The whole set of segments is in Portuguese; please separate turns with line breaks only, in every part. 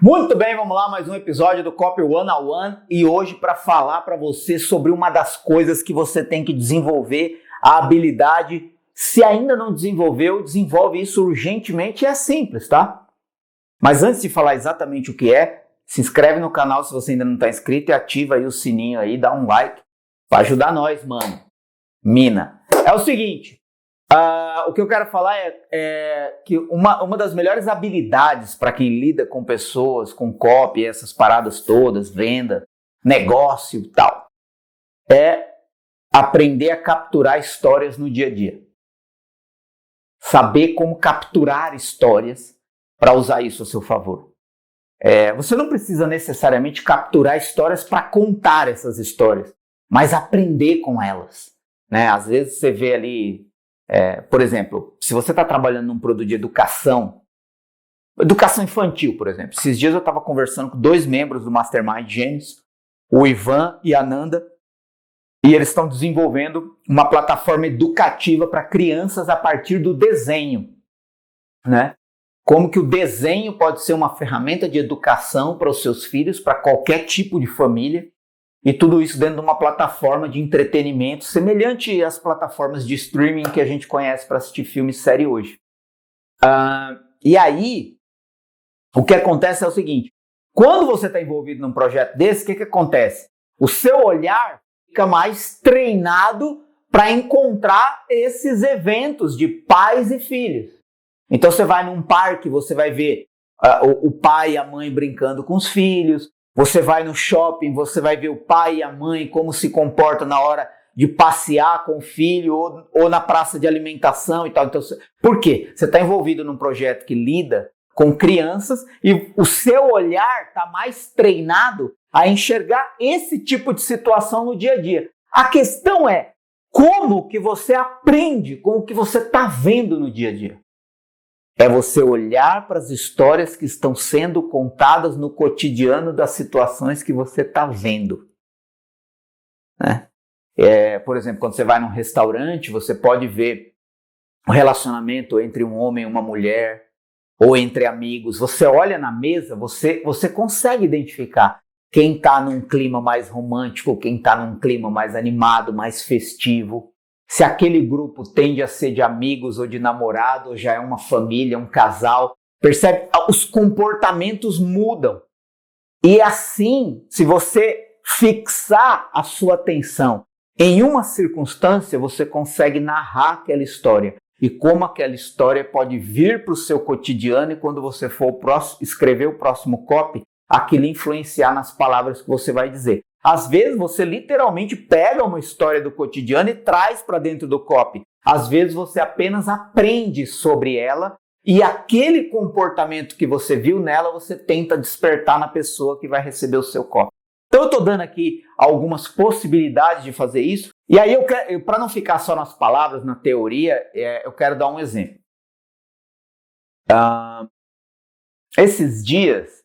Muito bem, vamos lá, mais um episódio do Copy One on One e hoje para falar para você sobre uma das coisas que você tem que desenvolver, a habilidade. Se ainda não desenvolveu, desenvolve isso urgentemente e é simples, tá? Mas antes de falar exatamente o que é, se inscreve no canal se você ainda não está inscrito e ativa aí o sininho aí, dá um like para ajudar nós, mano. Mina. É o seguinte, o que eu quero falar é que uma das melhores habilidades para quem lida com pessoas, com copy, essas paradas todas, venda, negócio e tal, é aprender a capturar histórias no dia a dia. Saber como capturar histórias para usar isso a seu favor. Você não precisa necessariamente capturar histórias para contar essas histórias, mas aprender com elas. Né? Às vezes você vê ali, por exemplo, se você está trabalhando num produto de educação infantil, por exemplo. Esses dias eu estava conversando com 2 membros do Mastermind Gênios, o Ivan e a Nanda, e eles estão desenvolvendo uma plataforma educativa para crianças a partir do desenho, né? Como que o desenho pode ser uma ferramenta de educação para os seus filhos, para qualquer tipo de família, e tudo isso dentro de uma plataforma de entretenimento semelhante às plataformas de streaming que a gente conhece para assistir filme e série hoje. E aí, o que acontece é o seguinte, quando você está envolvido num projeto desse, o que acontece? O seu olhar fica mais treinado para encontrar esses eventos de pais e filhos. Então você vai num parque, você vai ver o pai e a mãe brincando com os filhos, você vai no shopping, você vai ver o pai e a mãe como se comportam na hora de passear com o filho ou na praça de alimentação e tal. Então, por quê? Você está envolvido num projeto que lida com crianças e o seu olhar está mais treinado a enxergar esse tipo de situação no dia a dia. A questão é como que você aprende com o que você está vendo no dia a dia. É você olhar para as histórias que estão sendo contadas no cotidiano das situações que você está vendo. Né? Por exemplo, quando você vai num restaurante, você pode ver um relacionamento entre um homem e uma mulher, ou entre amigos. Você olha na mesa, você consegue identificar quem está num clima mais romântico, quem está num clima mais animado, mais festivo. Se aquele grupo tende a ser de amigos ou de namorado, ou já é uma família, um casal, percebe? Os comportamentos mudam. E assim, se você fixar a sua atenção em uma circunstância, você consegue narrar aquela história. E como aquela história pode vir para o seu cotidiano e quando você for escrever o próximo copy, aquilo influenciar nas palavras que você vai dizer. Às vezes você literalmente pega uma história do cotidiano e traz para dentro do copy. Às vezes você apenas aprende sobre ela e aquele comportamento que você viu nela, você tenta despertar na pessoa que vai receber o seu copy. Então eu estou dando aqui algumas possibilidades de fazer isso. E aí, para não ficar só nas palavras, na teoria, eu quero dar um exemplo. Esses dias,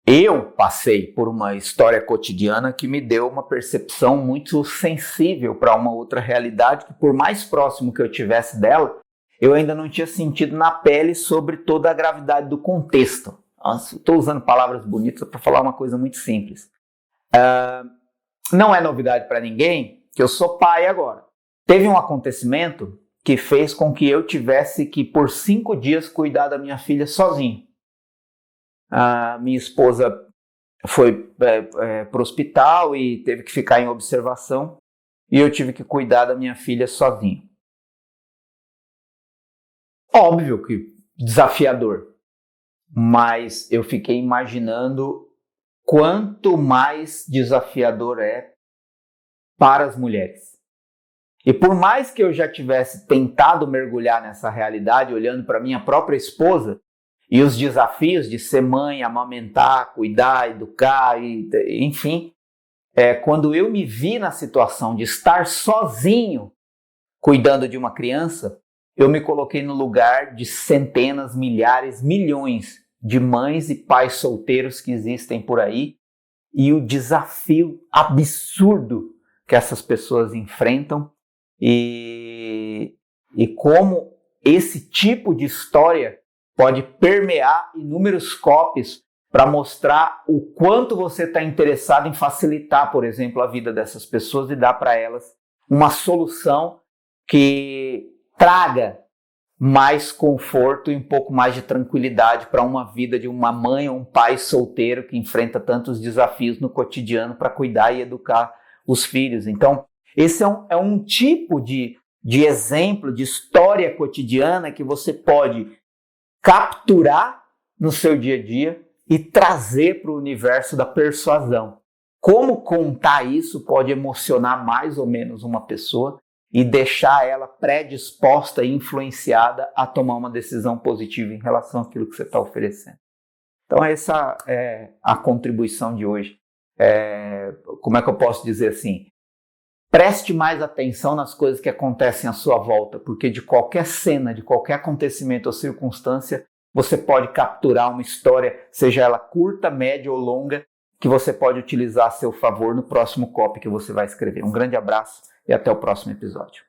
eu passei por uma história cotidiana que me deu uma percepção muito sensível para uma outra realidade que, por mais próximo que eu tivesse dela, eu ainda não tinha sentido na pele sobre toda a gravidade do contexto. Estou usando palavras bonitas para falar uma coisa muito simples. Não é novidade para ninguém que eu sou pai agora. Teve um acontecimento que fez com que eu tivesse que, por 5 dias, cuidar da minha filha sozinho. A minha esposa foi para o hospital e teve que ficar em observação e eu tive que cuidar da minha filha sozinho. Óbvio que desafiador, mas eu fiquei imaginando quanto mais desafiador é para as mulheres. E por mais que eu já tivesse tentado mergulhar nessa realidade, olhando para minha própria esposa, e os desafios de ser mãe, amamentar, cuidar, educar, enfim, quando eu me vi na situação de estar sozinho cuidando de uma criança, eu me coloquei no lugar de centenas, milhares, milhões de mães e pais solteiros que existem por aí e o desafio absurdo que essas pessoas enfrentam e como esse tipo de história pode permear inúmeros copies para mostrar o quanto você está interessado em facilitar, por exemplo, a vida dessas pessoas e dar para elas uma solução que traga mais conforto e um pouco mais de tranquilidade para uma vida de uma mãe ou um pai solteiro que enfrenta tantos desafios no cotidiano para cuidar e educar os filhos. Então, esse é um tipo de exemplo, de história cotidiana que você pode capturar no seu dia a dia e trazer para o universo da persuasão. Como contar isso pode emocionar mais ou menos uma pessoa e deixar ela predisposta e influenciada a tomar uma decisão positiva em relação àquilo que você está oferecendo. Então essa é a contribuição de hoje. Como é que eu posso dizer assim? Preste mais atenção nas coisas que acontecem à sua volta, porque de qualquer cena, de qualquer acontecimento ou circunstância, você pode capturar uma história, seja ela curta, média ou longa, que você pode utilizar a seu favor no próximo copy que você vai escrever. Um grande abraço e até o próximo episódio.